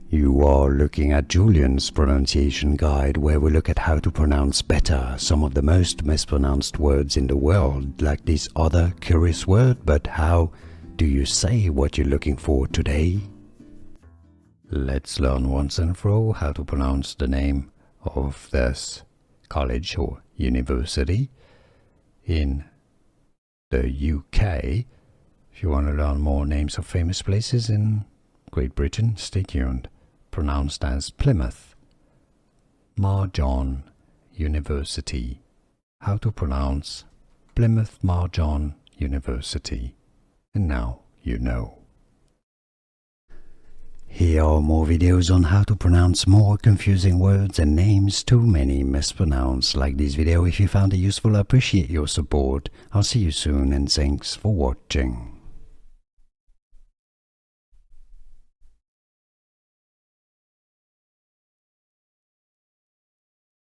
You are looking at Julian's pronunciation guide, where we look at how to pronounce better some of the most mispronounced words in the world, like this other curious word. But how do you say what you're looking for today? Let's learn once and for all how to pronounce the name of this college or university in the UK. If you want to learn more names of famous places in Great Britain, stay tuned. Pronounced as Plymouth Marjon University. How to pronounce Plymouth Marjon University. And now you know. Here are more videos on how to pronounce more confusing words and names too many mispronounced. Like this video if you found it useful. I appreciate your support. I'll see you soon and thanks for watching.